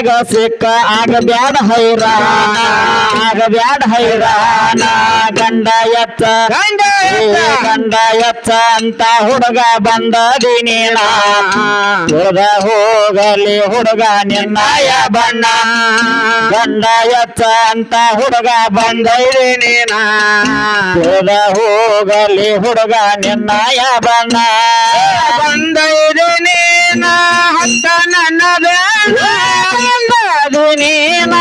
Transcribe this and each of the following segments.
ಕೈಯಾಗ ಸಿಕ್ಕ ಆಗಬ್ಯಾಡ ಹೈರಾಣ ಆಗಬ್ಯಾಡ ಹೈರಾಣ ಗಂಡ ಎತ್ತ ಗಂಡ ಎತ್ತ ಅಂತ ಹುಡುಗ ಬಂದದಿನೇಣ ಹುಡುಗ ಹೋಗಲಿ ಹುಡುಗ ನಿನ್ನಯ ಬಣ್ಣ ಗಂಡ ಎತ್ತ ಅಂತ ಹುಡುಗ ಬಂದೈದೇನೇನ ಹುಡುಗ ಹೋಗಲಿ ಹುಡುಗ ನಿನ್ನಯ ಬಣ್ಣ ಬಂದೈದೇನೇನ ಹತ್ತ ನನ್ನ ನೀನ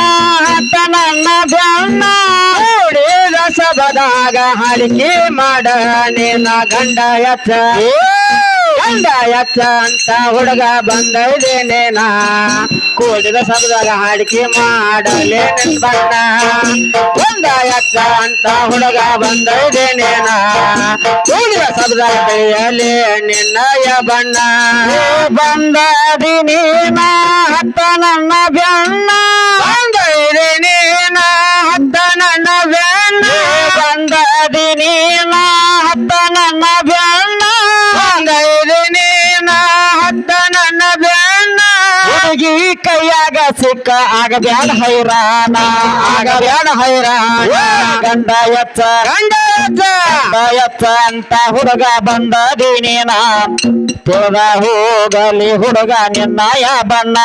ಹತ್ತ ನನ್ನ ಬೆನ್ನ ಹೊಡೆದ ಸಬದಾಗ ಹಾಡಿಕೆ ಮಾಡ ನಿನ್ನ ಗಂಡ ಎತ್ತ ಅಂತ ಹುಡುಗ ಬಂದೈದೇನೇನ ಕೂಡಿದ ಸಬದಾಗ ಹಾಡಿಕೆ ಮಾಡಲೇ ನಿನ್ ಬಣ್ಣ ಗಂಡ ಎತ್ತ ಅಂತ ಹುಡುಗ ಬಂದೈದೇನೇನ ಕೂಡಿದ ಸಬದಾಗ ಕೈಯಲ್ಲಿ ನಿನ್ನಯ ಬಣ್ಣ ಬಂದದಿನೇನ ಹತ್ತ ನನ್ನ ಬೆನ್ನ ಬಂದೈದೇನೇನ ಹತ್ತ ನನ್ನ ಬೆನ್ನ ಬಂದದಿನೇನ ಹತ್ತ ನನ್ನ ಬೆನ್ನ ಬಂದೈದೇನೇನ ಹತ್ತ ನನ್ನ ಬೆನ್ನ ಹುಡುಗಿ ಕೈಯಾಗ ಸಿಕ್ಕ ಆಗಬ್ಯಾಡ ಹೈರಾಣ ಆಗಬ್ಯಾಡ ಹೈರಾಣ ಗಂಡ ಎತ್ತ ಅಂತ ಹುಡುಗ ಬಂದದಿನೇನ ತುಳದ ಹೋಗಲಿ ಹುಡುಗ ನಿನ್ನಯ ಬಣ್ಣ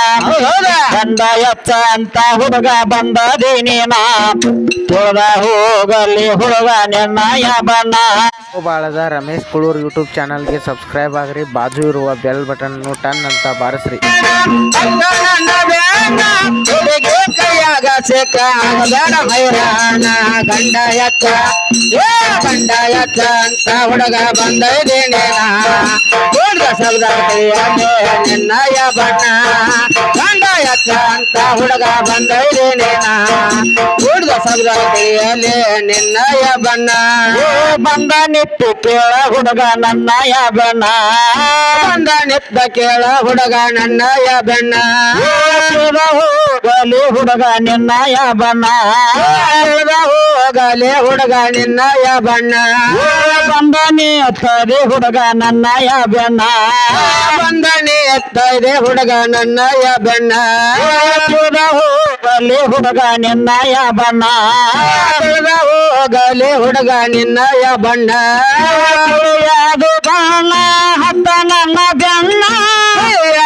ಗಂಡ ಎತ್ತ ಅಂತ ಹುಡುಗ ಬಂದದಿನೇನ ತುಳದ ಹೋಗಲಿ ಹುಡುಗ ನಿನ್ನಯ ಬಣ್ಣ ಬಾಳದ ರಮೇಶ್ ಕುಳೂರ್ ಯೂಟ್ಯೂಬ್ ಚಾನಲ್ಗೆ ಸಬ್ಸ್ಕ್ರೈಬ್ ಆಗ್ರಿ ಬಾಜು ಇರುವ ಬೆಲ್ ಬಟನ್ ಟನ್ ಅಂತ ಬಾರಿಸ್ರಿ ಹುಡುಗಿ ಕೈಯಾಗ ಸಿಕ್ಕ ಆಗಬ್ಯಾಡ ಹೈರಾಣ ಗಂಡ ಎತ್ತ ಅಂತ ಹುಡುಗ ಬಂದೈದೇನೇನ ಹುಡುಗ ಶಬ್ದ ಕೈಯಲ್ಲಿ ನಿನ್ನಯ ಬಣ್ಣ ಗಂಡ ಎತ್ತ ಅಂತ ಹುಡುಗ ಬಂದೈದೇನೇನ ಹುಡುಗ ಶಬ್ದ ಕೈಯಲ್ಲಿ ನಿನ್ನಯ ಬಣ್ಣ ಬಂದ ನಿತ್ತು ಕೇಳ ಹುಡುಗ ನನ್ನಯ ಬಣ್ಣ ಬಂದ ನಿತ್ತ ಕೇಳ ಹುಡುಗ ನನ್ನಯ ಬಣ್ಣ ಹೋಗಲಿ ಹುಡುಗ ನಿನ್ನಯ ಬಣ್ಣ ಹೋಗಲಿ ಹುಡುಗ ನಿನ್ನಯ ಬಣ್ಣ ಬಂದನಿ ಎತ್ತದೆ ಹುಡುಗ ನನ್ನಯ ಬೆನ್ನ ಬಂದನಿ ಎತ್ತದೆ ಹುಡುಗ ನನ್ನಯ ಬೆನ್ನ ಹೋಗಲಿ ಹುಡುಗ ನಿನ್ನಯ ಬಣ್ಣ ಹೋಗಲಿ ಹುಡುಗ ನಿನ್ನಯ ಬಣ್ಣ ಅದು ಬಣ್ಣ ಹತ್ತ ನನ್ನ ಬೆನ್ನ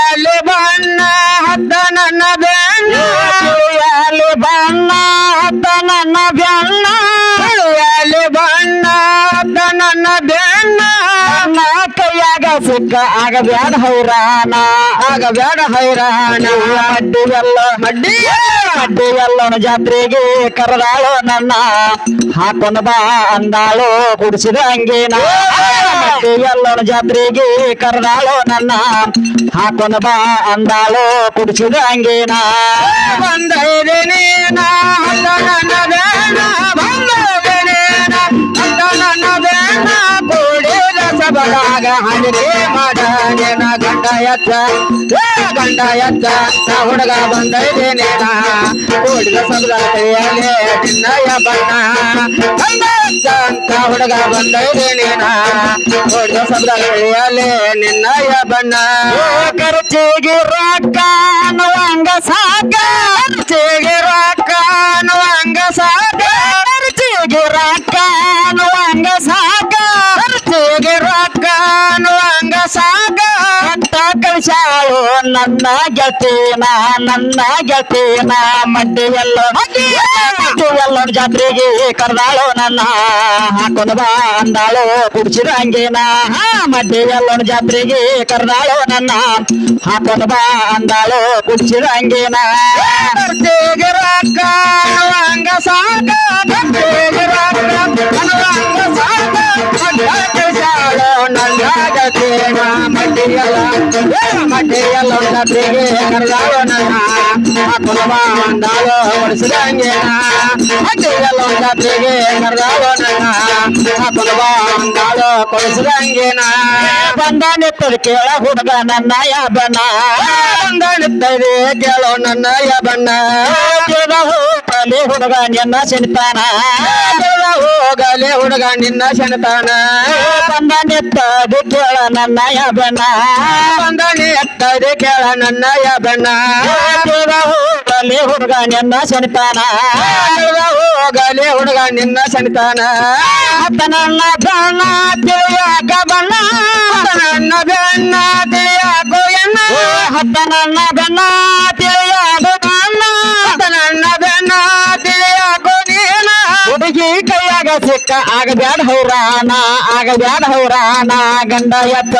ಅಲ್ಲಿ ಬಣ್ಣ ಹತ್ತ ನನ್ನ ಬೆನ್ನ ಅಲ್ಲಿ ಬಣ್ಣ ಹತ್ತ ನನ್ನ ಬೆನ್ನ ಅಲ್ಲಿ ಬಣ್ಣ ಹತ್ತ ನನ್ನ ಬೆನ್ನ ಕೈಯಾಗ ಸಿಕ್ಕ ಆಗಬ್ಯಾಡ ಹೈರಾಣ ಆಗಬ್ಯಾಡ ಹೈರಾಣ ಮಡ್ಡಿ ಎಲ್ಲೋಣ ಜಾತ್ರೆಗೆ ಕರೆದಾಳು ನನ್ನ ಹಾಕೊಂಡ ಬಾ ಅಂದಾಳು ಕುಡಿಸಿದ ಹಂಗೇನ ಎಲ್ಲೋಣ ಜಾತ್ರೆಗೆ ಕರೆದಾಳು ನನ್ನ ಹಾಕೊಂಡ ಬಾ ಅಂದಾಳು ಕುಡಿಸಿದ ಹಂಗೇನ ಬಂದೈದೇನೇನ ಹಲ್ಲ ನನ್ನ ಬೇಣ ಬಂದೈದೇನೇನ ಹಲ್ಲ ನನ್ನ ಬೇಣ ಕೂಡಿದ ಸಬದಾಗ ಹಂಡಿಗೆ ಮಾಡ ನೇನ ಗಂಡ ಎತ್ತ ಹುಡುಗ ಬಂದೈದೇನೇನ ಕೂಡಿದ ಸಬದಾಗ ಕೈಯಲ್ಲಿ ನಿನ್ನಯ ಬಣ್ಣ ಗಂಡ ಎತ್ತ ಅಂತ ಹುಡುಗ ಬಂದೈದೇನೇನ ಕೂಡಿದ ಸಬದಾಗ ಕೈಯಲ್ಲಿ ನಿನ್ನಯ ಬಣ್ಣ ಖರ್ಚಿಗೆ ರೊಕ್ಕ ಅನ್ನುವಂಗ ಸಾಕ ಖರ್ಚಿಗೆ ರೊಕ್ಕ ಅನ್ನುವಂಗ ಸಾಕ ಖರ್ಚಿಗೆ ರೊಕ್ಕ ಅನ್ನುವಂಗ ಸಾಕ ಖರ್ಚಿಗೆ ರೊಕ್ಕ ಅನ್ನುವಂಗ ಸಾಕ ಹತ್ತ ಕಳಿಸಾಳು ನನ್ನ ಗೆಳತಿನ ಮಡ್ಡಿ ಎಲ್ಲೋ ಜಾತ್ರೆಗೆ ಕರೆದಾಳು ನನ್ನ ಹಾಕೊಂಡ ಬಾ ಅಂದಾಳು ಕುಡಿಸಿದ ಹಂಗೇನ ಮಡ್ಡಿ ಎಲ್ಲೋಣ ಜಾತ್ರೆಗೆ ಕರೆದಾಳು ನನ್ನ ಹಾಕೊಂಡ ಬಾ ಅಂದಾಳು ಕುಡಿಸಿದ ಹಂಗೇನ ರೊಕ್ಕ ಹಂಗ ಸಾಕ ನನ್ನ ಗೆಳತಿನ ಮಡ್ಡಿ ಎಲ್ಲೋ ಜಾತ್ರೆಗೆ ಕರೆದಾಳು ನನ್ನ ಹಾಕೊಂಡ ಬಾ ಅಂದಾಳು ಹೊಡಿಸಿದ ಹಂಗೇನ ಮಡ್ಡಿ ಎಲ್ಲೋ ಜಾತ್ರೆಗೆ ಕರೆದಾಳು ನನ್ನ ಹಾಕೊಂಡ ಬಾ ಅಂದಾಳು ಕೊಡಿಸಿದ ಹಂಗೇನ ಬಂದ ನಿತ್ತದ ಕೇಳ ಹುಡುಗ ನನ್ನಯ ಬಣ್ಣ ಬಂದ ನಿತ್ತದೆ ಕೇಳೋ ನನ್ನಯ ಬಣ್ಣ ಹೋಗಲಿ ಹುಡುಗ ನಿನ್ನ ಸೆಣಿತಾನ ಹೋಗಲಿ ಹುಡುಗ ನಿನ್ನ ಸೆಣಿತಾನ ಬಂದ ನಿತ್ತದು ಕೇಳ ನನ್ನಯ ಬಣ್ಣ ಬಂದ ನಿತ್ತದು ಕೇಳ ನನ್ನಯ ಬಣ್ಣ ಹುಡುಗ ನಿನ್ನ ಸನಿತಾನ ಹೋಗಲಿ ಹುಡುಗ ನಿನ್ನ ಸನಿತಾನ ಹತ್ತ ನನ್ನ ಬೆನ್ನ ತಿಳಿಯಾಕ ಬಣ್ಣ ನನ್ನ ಬೆನ್ನ ತಿಳಿಯಾಕೋ ಎನ್ನ ಹತ್ತ ನನ್ನ ಬೆನ್ನ ತಿಳಿಯಾಕೋ ಬಣ್ಣ ನನ್ನ ಬೆನ್ನ ತಿಳಿಯಾಕೋ ನೀನ ಹುಡುಗಿ ಕೈಯಾಗ ಸಿಕ್ಕ ಆಗಬ್ಯಾಡ ಹೌರಾಣ ಆಗಬ್ಯಾಡ ಹೌರಾಣ ಗಂಡ ಎತ್ತ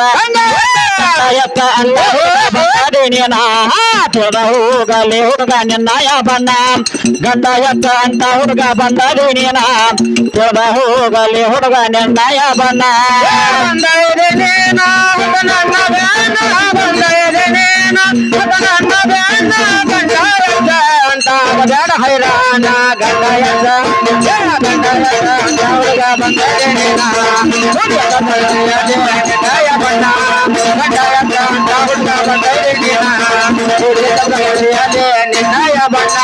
ಎತ್ತ ಅಲ್ಲೇನ ತೊಡ ಹೋಗಲಿ ಹುಡುಗ ನಿನ್ನಯ ಬಣ್ಣ ಗಂಡ ಎತ್ತ ಅಂತ ಹುಡುಗ ಬಂದದೇನೇನ ತೊಡ ಹೋಗಲಿ ಹುಡುಗ ನಿನ್ನಯ ಬಣ್ಣ ಬಂದದೇನೇನ ನನ್ನ ಬೇನ ಬಂದದೇನೇನ ನನ್ನ ಬೇನ ಗಂಡ ಎತ್ತ ಅಂತ ಆಗಬ್ಯಾಡ ಹೈರಾಣ ಗಂಡ ಎತ್ತ ಗಂಡ ಎತ್ತ ಅಂತ ಹುಡುಗ ಬಂದದೇನೇನ ನಿನ್ನಯ ಬಣ್ಣ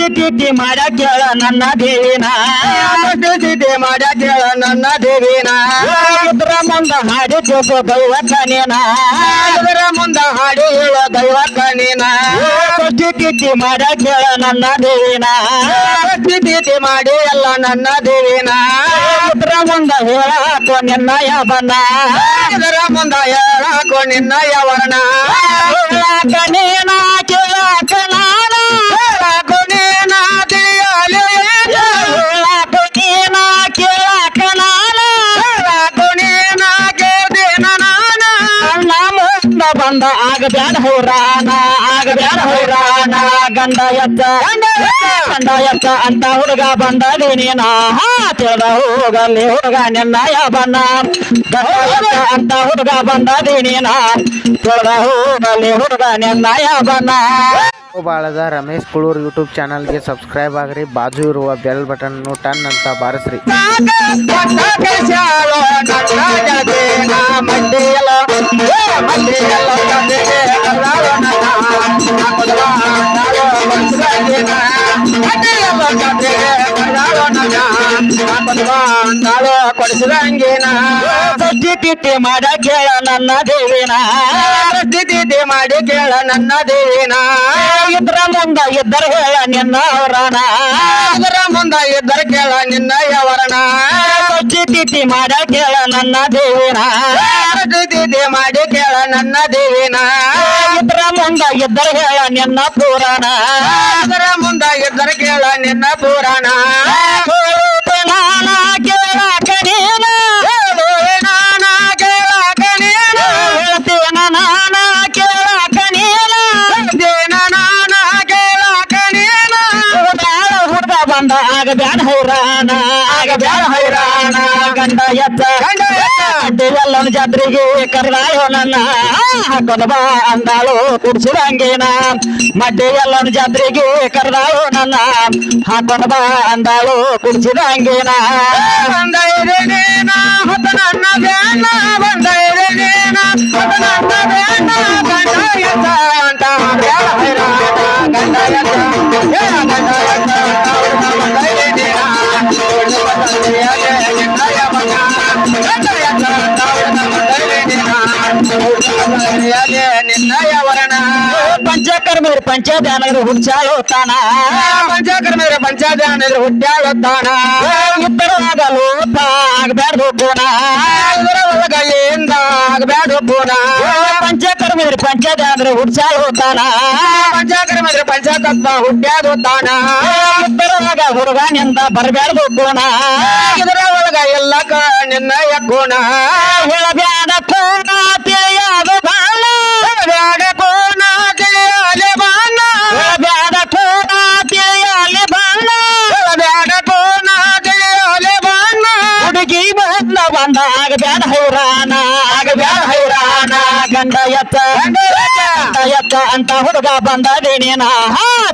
ಟಿಟಿ ಮಾಡ ಕೇಳ ನನ್ನ ದೇವಿನ ಟಿಟಿ ಮಾಡ ಕೇಳ ನನ್ನ ದೇವಿನ ಇದ್ರ ಮುಂದ ಹಾಡಿ ಕೇಳೋ ದೈವ ಕನೇನ ಇದ್ರ ಮುಂದ ಹಾಡಿ ಹೇಳೋ ದೈವ ಕನೇನ ಟಿಟಿ ಮಾಡ ಕೇಳ ನನ್ನ ದೇವಿನ ಟಿಟಿ ಮಾಡಿ ಎಲ್ಲ ನನ್ನ ದೇವಿನ ಇದ್ರ ಮುಂದ ಹೇಳಾಕೋ ನಿನ್ನ ಯಾವನ ಇದರ ಮುಂದ ಹೇಳಾಕೋ ನಿನ್ನ ಯವರ್ಣ ಕನೇನ ಕೇಳಾಕ ನಾನ ಹೇಳಾಕೋ ನೀನ ತಿಳಿಯಲಿ ಹೇಳಾಕೋ ನೀನ ಕೇಳಾಕ ನಾನ ಹೇಳಾಕೋ ನೀನ ಕೇಳ್ದೇನ ನಾನ ನನ್ನ ಮುಂದ ಬಂದ ಆಗಬ್ಯಾಡ ಹೌರಾಣ ಆಗಬ್ಯಾಡ ಹೌರಾಣ ಗಂಡ ಎತ್ತ ಗಂಡ ಎತ್ತ ಅಂತ ಹುಡುಗ ಬಂದದೇನೇನ ತಿಳಿದ ಹೋಗಲಿ ಹುಡುಗ ನಿನ್ನಯ ಬಣ್ಣ ಗಂಡ ಎತ್ತ ಅಂತ ಹುಡುಗ ಬಂದದೇನೇನ ತಿಳಿದ ಹೋಗಲಿ ಹುಡುಗ ನಿನ್ನಯ ಬಣ್ಣ ಬಾಳದ ರಮೇಶ್ ಕುಳೂರ್ ಯೂಟ್ಯೂಬ್ ಚಾನಲ್ಗೆ ಸಬ್ಸ್ಕ್ರೈಬ್ ಆಗ್ರಿ ಬಾಜು ಇರುವ ಬೆಲ್ ಬಟನ್ ಟನ್ ಅಂತ ಬಾರಿಸ್ರಿ ಕೊಡಿಸಿದಂಗೇನ ತಿಥಿ ಮಾಡ ಕೇಳ ನನ್ನ ದೇವಿನ ತಿಥಿ ಮಾಡಿ ಕೇಳ ನನ್ನ ದೇವಿನ ಇದ್ರ ಮುಂದ ಇದ್ದರ ಹೇಳ ನಿನ್ನ ಅವರಣ ಇದರ ಮುಂದ ಇದ್ದರ ಕೇಳ ನಿನ್ನ ಯವರಣ ತಿಥಿ ಮಾಡ ಕೇಳ ನನ್ನ ದೇವಿನ ತಿಥಿ ಮಾಡಿ ಕೇಳ ನನ್ನ ದೇವಿನ ಇದ್ರ ಮುಂದ ಇದ್ದರ ಹೇಳ ನಿನ್ನ ಪುರಾಣ ಇದರ ಮುಂದ ಇದ್ದರ ಕೇಳ ನಿನ್ನ ಪುರಾಣ ನಾನ ಕೇಳಾಕ ನೀನ ನಾನ ಕೇಳಾಕ ನೀನ ಹೇಳ್ತೇನ ನಾನ ಕೇಳಾಕ ನೀನ ಹೇಳ್ತೇನ ನಾನ ಕೇಳಾಕ ನೀನ ಹುಡುಗ ಬಂದ ಆಗಬ್ಯಾಡ ಹೈರಾಣ ಆಗಬ್ಯಾಡ ಹೈರಾಣ ಗಂಡ ಎತ್ತ ಎಲ್ಲನ ಜಾತ್ರೆಗೆ ಕರ್ನಾಳು ನನ್ನ ಹಾಕೊಂಡ ಬಾ ಅಂದಾಳು ಕುಡ್ಸಿದಂಗೇನ ಮಡ್ಡೆ ಎಲ್ಲನ ಜಾತ್ರೆಗೆ ಕರ್ನಾಳು ನನ್ನ ಹಾಕೊಂಡ ಬಾ ಅಂದಾಳು ಕುಡ್ಸಿದಂಗೇನ ಬಂದ ಇದೇನೇನ ಹೊತ್ತ ನನ್ನ ಬೇನ ಬಂದ ಇದೇನೇನ ಹೊತ್ತ ನನ್ನ ಬೇನ ಗಂಡ ಎತ್ತ ಅಂತ ಬ್ಯಾಡ ಹೈರಾಣ ಗಂಡ ಎತ್ತ ಗಂಡ ಎತ್ತ ಬಂದ ಇದೇನೇನ ನಿನ್ನಯ ವರ್ಣ ಪಂಚಕರ್ಮರು ಪಂಚಧ್ಯಾನರು ಹುಟ್ಟಾಳುತ್ತಾನ ಪಂಚಕರ್ಮರು ಪಂಚಧ್ಯಾನರು ಹುಟ್ಟಾಳುತ್ತಾನ ಇಬ್ಬರಾಗ ಲೋಪ ಆಗ್ಬ್ಯಾಡ್ದು ಪೂನ ಇದರ ಒಳಗಲ್ಲಿಂದ ಆಗ್ಬ್ಯಾಡ್ದು ಪೂನ ಪಂಚಕರ್ಮರು ಪಂಚಧ್ಯಾನರು ಹುಟ್ಟಾಳುತ್ತಾನ ಪಂಚಕರ್ಮರು ಪಂಚತತ್ವ ಹುಟ್ಟಾಡುತ್ತಾನ ಇಬ್ಬರಾಗ ಹುಡುಗನಿಂದ ಬರಬ್ಯಾಡ್ದು ಪೂನ ಇದರ ಒಳಗ ಎಲ್ಲ ನಿನ್ನಯ ಕೋಣ ಹೇಳಬ್ಯಾಡ ಕೋಣ ತಿಳಿಯಾದ ಬಾಣ ಬ್ಯಾಡ ಕೋಣ ತಿಳಿಯಲಿ ಬಾಣ ಬ್ಯಾಡ ಕೋಣ ತಿಳಿಯಲಿ ಬಾಣ ಬ್ಯಾಡ ಕೋಣ ತಿಳಿಯಲಿ ಬಾಣ ಹುಡುಗಿ ಬಂದ ಬಂದ ಆಗಬ್ಯಾಡ ಹೈರಾಣ ಆಗಬ್ಯಾಡ ಹೈರಾಣ ಗಂಡ ಎತ್ತ ಎತ್ತ ಅಂತ ಹುಡುಗ ಬಂದದೇನೇನ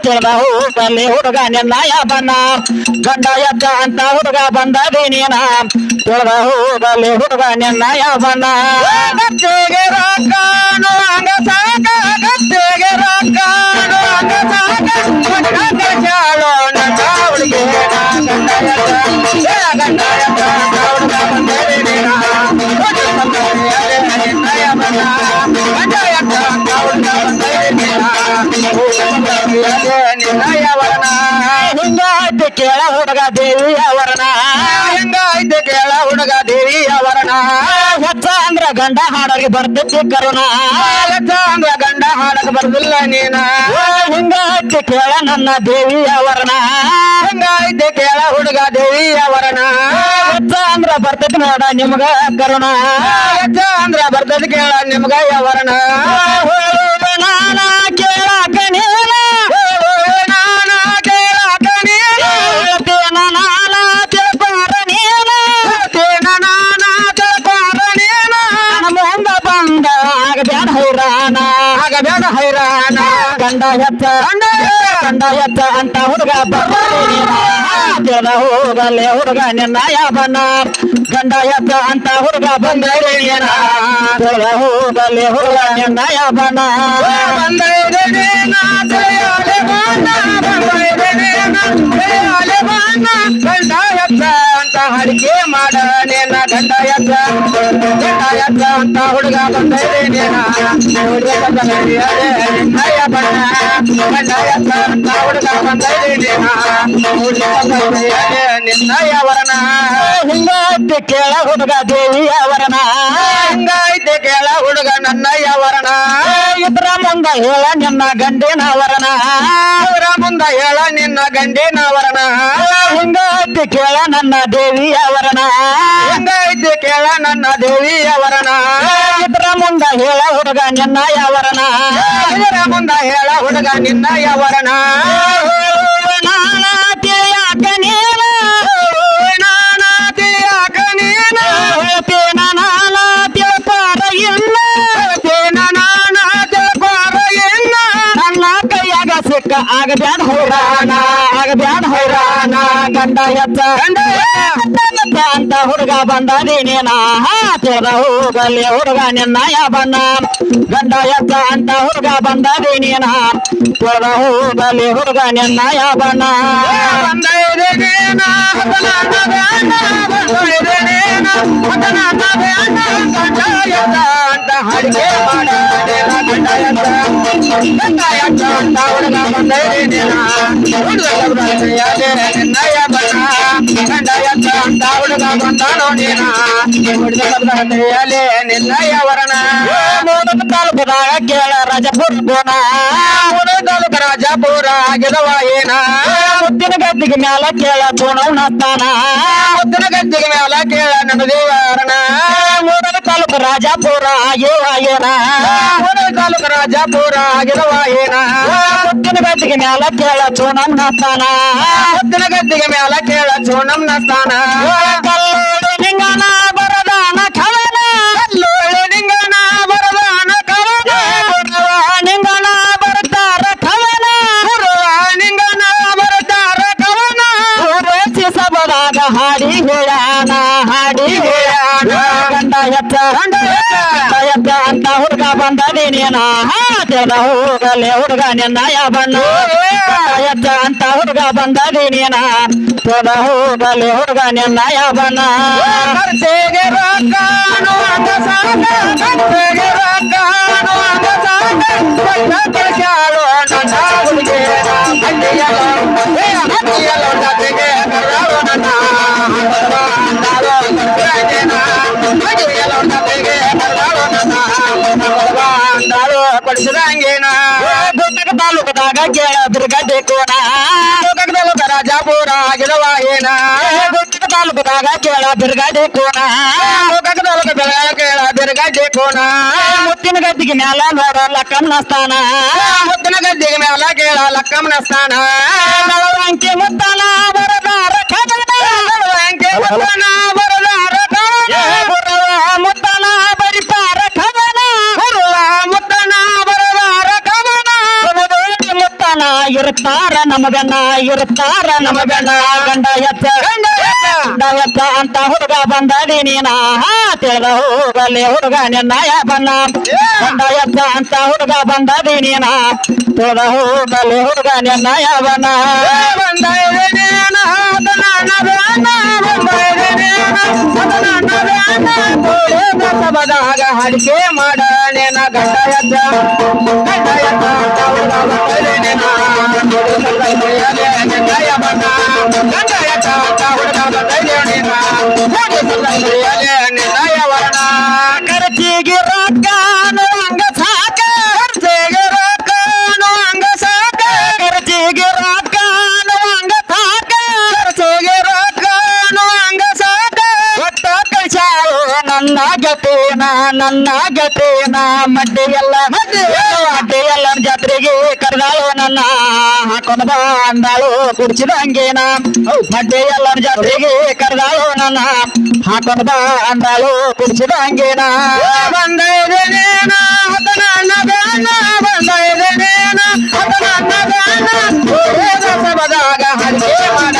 ತಿಳಿದ ಹೋಗಲಿ ಹುಡುಗ ನಿನ್ನಯ ಬಣ್ಣ ಗಂಡ ಎತ್ತ ಅಂತ ಹುಡುಗ ಬಂದದೇನೇನ ತಿಳಿದ ಹೋಗಲಿ ಹುಡುಗ ನಿನ್ನಯ ಬಣ್ಣ ಗದ್ದೆಗೆ ರೊಕ್ಕನು ಹಂಗ ಸಾಕ ಗದ್ದೆಗೆ ರೊಕ್ಕನು ಹಂಗ ಸಾಕ ಚಾಲೋ ನನ್ನ ಹುಡುಗಿ ಗಂಡ ಎತ್ತ ಗಂಡ ಎತ್ತ ಹುಡುಗ ಬಂದದೇನೇನ ನಿನ್ನಯ ಬಣ್ಣ ಗಂಡ ಎತ್ತ ಹುಡುಗ ಬಂದದೇನೇನ ಕೇಳ ಹುಡುಗ ದೇವಿಯ ವರ್ಣ ಹೆಂಗೈತೆ ಕೇಳ ಹುಡುಗ ದೇವಿಯ ವರ್ಣ ಹೆಚ್ಚ ಅಂದ್ರ ಗಂಡ ಹಾಡಕ್ಕೆ ಬರ್ತೈತಿ ಕರುಣ ಹೆಚ್ಚ ಅಂದ್ರ ಗಂಡ ಹಾಡಕ್ ಬರ್ದಿಲ್ಲ ನೀನ ಹಿಂಗೈತೆ ಕೇಳ ನನ್ನ ದೇವಿಯ ವರ್ಣ ಹೆಂಗೈತೆ ಕೇಳ ಹುಡುಗ ದೇವಿಯ ವರ್ಣ ಹೆಚ್ಚ ಅಂದ್ರ ಬರ್ತೈತಿ ನೋಡ ನಿಮ್ಗ ಕರುಣ ಹೆಚ್ಚ ಅಂದ್ರ ಬರ್ತೈತಿ ಕೇಳ ನಿಮ್ಗ ವರ್ಣ ನಾನ ಕೇಳಾಕ ನೀನ ನಾನ ಕೇಳಾಕ ನೀನ ಹೇಳ್ತೇನ ನಾನ ತಿಳ್ಕೊಂಡ್ರ ನೀನ ಹೇಳ್ತೇನ ನಾನ ತಿಳ್ಕೊಂಡ್ರ ನೀನ ನಮ್ಮ ಮುಂದ ಬಂದ ಆಗಬೇಡ ಹೈರಾಣ ಆಗಬೇಡ ಹೈರಾಣ ಗಂಡ ಹೆಚ್ಚ ಗಂಡ ಹೆಚ್ಚ ಅಂತ ಹುಡುಗ ಬಂದ ಹೋಗಲೆ ಹುಡುಗ ನಿನ್ನ ಯಾವನ ಗಂಡ ಹೆಚ್ಚ ಅಂತ ಹುಡುಗ ಬಂದರೆ ಹೋಗಲೆ ಹುಡುಗ ನಿನ್ನ ಯಾವನ ಗಂಡ ಹೆಚ್ಚ ಅಂತ ಹರಿಕೆ ಮಾಡ ನೇನ ಗಂಡ ಹೆಚ್ಚ ಅಂತ ಹುಡುಗ ಬಂದರೆ ನೇನ ನಿನ್ನಯ ಬಣ್ಣ ಗಂಡ ಹೆಚ್ಚ ಅಂತ ಹುಡುಗ ಬಂದರೆ ನೇನ ನಿನ್ನಯ ವರ್ಣ ಹಿಂಗೈತೆ ಕೇಳ ಹುಡುಗ ದೇವಿಯ ವರ್ಣ ಹಿಂಗೈತೆ ಕೇಳ ಹುಡುಗ ನನ್ನಯ ವರ್ಣ ಇದ್ರ ಮುಂದ ಹೇಳ ನಿನ್ನ ಗಂಡಿನ ವರ್ಣ ಇದ್ರ ಮುಂದ ಹೇಳ ನಿನ್ನ ಗಂಡಿನ ವರ್ಣ ಹಿಂಗೈತೆ ಕೇಳ ನನ್ನ ದೇವಿಯ ವರ್ಣ ಹಿಂಗೈತೆ ಕೇಳ ನನ್ನ ದೇವಿಯ ವರ್ಣ ಇದ್ರ ಮುಂದ ಹೇಳ ಹುಡುಗ ನಿನ್ನಯ ವರ್ಣ ಇದರ ಮುಂದ ಹೇಳ ಹುಡುಗ ನಿನ್ನಯ ವರ್ಣ ನಾನ ತಿಳಿಯಾಕ ನೀನ ನಾನ ತಿಳಿಯಾಕ ನೀನ ಹೇಳ್ತೇನ ನಾನ ತಿಳ್ಪಾರ ಇಲ್ಲ ಹೇಳ್ತೇನ ನಾನ ತಿಳ್ಪಾರ ಇಲ್ಲ ನನ್ನ ಕೈಯಾಗ ಸಿಕ್ಕ ಆಗಬ್ಯಾಡ ಹೈರಾಣ ಆಗಬ್ಯಾಡ ಹೈರಾಣ ಗಂಡ ಹೆಚ್ಚ ಅಂತ ಹುಡುಗ ಬಂದೀನೇನ ತಿಳಿದ ಹೋಗಲಿ ಹುಡುಗ ನಿನ್ನಯ ಬಣ್ಣ ಗಂಡ ಹೆಚ್ಚ ಅಂತ ಹುಡುಗ ಬಂದೀನೇನ ತಿಳಿದ ಹೋಗಲಿ ಹುಡುಗ ನಿನ್ನಯ ಬಣ್ಣ ಅಂತ ಹಡಿಕೆ ಮಾಡ ಗಂಡ ಅಂತ ಹುಡುಗ ಬಂದೀನೇನ ನಿನ್ನಯ ಬಣ್ಣ ಗಂಡ ಅಂತ ಹುಡುಗ ಬಂದಾನೋ ನೀನ ನಿನ್ನಯ ವರ್ಣ ಮೂಡದ ತಾಲೂಕದಾಗ ಕೇಳ ರಾಜಪುರ ಗೋಣ ಮೂಡದ ತಾಲೂಕ ರಾಜಪುರ ಆಗಿದವ ಏನ ಮುದ್ದಿನ ಗದ್ದಿಗೆ ಮ್ಯಾಲ ಕೇಳ ಕೋಣವನ ಸ್ಥಾನ ಮುದ್ದಿನ ಗದ್ದಿಗೆ ಮ್ಯಾಲ ಕೇಳ ನನ್ನ ದೇವರಣ ಮೂಡದ ತಾಲೂಕ ರಾಜಪುರ ಆಗಿವ ಏನ ಮೂಡದ ತಾಲೂಕ ರಾಜಪುರ ಆಗಿದವ ಏನ ಮುದ್ದಿನ ಗದ್ದಿಗೆ ಮ್ಯಾಲ ಕೇಳ ಚೋಣಂನ ಸ್ಥಾನ ಮುದ್ದಿನ ಗದ್ದಿಗೆ ಮ್ಯಾಲ ಕೇಳ ಚೋಣಂನ ಸ್ಥಾನ ಕಲ್ಲೋಳು ನಿಂಗನ ಬರದಾನ ಕವನ ಕಲ್ಲೋಳು ನಿಂಗನ ಬರದಾನ ಕವನ ನಿಂಗನ ಬರ್ತಾರ ಕವನ ನಿಂಗನ ಬರ್ತಾರ ಕವನ ಸಬದಾಗ ಹಾಡಿ ಹೇಳಾನ ಹಾಡಿ ಹೇಳಾನ ಗಂಡ ಹೆಚ್ಚ ಹೆಚ್ಚ ಅಂತ ಹುಡುಗ ಬಂದೀನೇನ ತಿಳಿದ ಹೋಗಲೆ ಹುಡುಗ ನಿನ್ನಯ ಬಣ್ಣ ಹೆಚ್ಚ ಅಂತ ಹುಡುಗ ಬಂದೀನೇನ ತಿಳಿದ ಹೋಗಲೆ ಹುಡುಗ ನಿನ್ನಯ ಬಣ್ಣ ಕರ್ತೆಗೆ ರೊಕ್ಕನು ಅಂಗ ಸಾಕ ಕರ್ತೆಗೆ ರೊಕ್ಕನು ಅಂಗ ಸಾಕ ಕಳಿಸ್ಯಾಳು ನನ್ನ ಹುಡುಗೇನ ಹಳ್ಳಿಯಲ್ಲ ಜೊತೆಗೆ ಕರ್ರಾಳು ನನ್ನ ಅಂದಾಳು ಜೊತೆಗೆ ಕರ್ರಾಳು ನನ್ನ ಅಂದಾಳು ಕೊಡಿಸಿದಂಗೇನ ಗುಡ್ಡಕ ತಾಲೂಕದಾಗ ಕೇಳ ಬಿರ್ಗಡ್ಡೆ ಕೋಣ ಗುಡ್ಡಕ ತಾಲೂಕ ರಾಜಾಪುರ ಆಗಿದವ ಏನ ಗುಡ್ಡಕ ತಾಲೂಕದಾಗ ಕೇಳ ಬಿರ್ಗಡ್ಡೆ ಕೋಣ ಗುಡ್ಡಕ ತಾಲೂಕ ಬೆಳಗಾವಿ ಕೇಳ ಬಿರ್ಗಡ್ಡೆ ಕೋಣ ಮುತ್ತಿನ ಗದ್ದಿಗೆ ಮ್ಯಾಲ ನೋಡ ಲಕ್ಕಮ್ಮನ ಸ್ಥಾನ ಮುತ್ತಿನ ಗದ್ದಿಗೆ ಮ್ಯಾಲ ಕೇಳ ಲಕ್ಕಮ್ಮನ ಸ್ಥಾನ ನಳವಂಕಿ ಮುತ್ತನ ಬರದಾರ ಕದನ ನಳವಂಕಿ ಮುತ್ತನ ಬರದಾರ ಕದನ ಮುತ್ತನ ಬರಿತಾರ ಕದನ ಮುತ್ತನ ಬರದಾರ ಕದನ ಮುತ್ತನ ಇರುತ್ತಾರ ನಮಗನ್ನ ಇರುತ್ತಾರ ನಮಗನ್ನ ಗಂಡ ಹೆಚ್ಚ ಗಂಡ ಹೆಚ್ಚ ಅಂತ ಹುಡುಗ ಬಂದೀನೇನ ತಿಳಿದ ಹೋಗಲಿ ಹುಡುಗ ನಿನ್ನಯ ಬಣ್ಣ ಗಂಡ ಹೆಚ್ಚ ಅಂತ ಹುಡುಗ ಬಂದೀನೇನ ತಿಳಿದ ಹೋಗಲಿ ಹುಡುಗ ನಿನ್ನಯ ಬಣ್ಣ ಸಬದಾಗ ಹಡಿಕೆ ಮಾಡ ನೇನ ಗಂಡ ಹೆಚ್ಚ ಅಂತ ಹುಡುಗ ಬಂದೀನೇನ ನಿನ್ನಯ ಬಣ್ಣ ಖರ್ಚೋಗಿ ರೊಕ್ಕ ಹಂಗ ಸಾಕ ಖರ್ಚೋಗಿ ರೊಕ್ಕ ಹಂಗ ಸಾಕ ಒಟ್ಟ ಕಳ್ಸಾಳು ನನ್ನ ಗತಿನ ಮಡ್ಡಿ ಎಲ್ಲ ಜಾತ್ರೆಗೆ ಕರೆದಾಳು ನನ್ನ ಹಾಕೊಂಡ್ ಬಾ ಅಂದಾಳು ಕುಡ್ಸಿದಂಗೇನ ಮಡ್ಡಿ ಎಲ್ಲ ಜಾತ್ರೆಗೆ ಕರೆದಾಳು ನನ್ನ ಹಾಕೊಂಡ್ ಬಾ ಅಂದಾಳು ಕುಡ್ಸಿದಂಗೇನ ಬಂದ ಇದೇನೇನ ಹತ ನನ್ನ ಬೇನ ಬಂದ ಇದೇನೇನ ಹತ ನನ್ನ ಬೇನ ಸಬದಾಗ ಹರಿಕೆ ಮಾಡ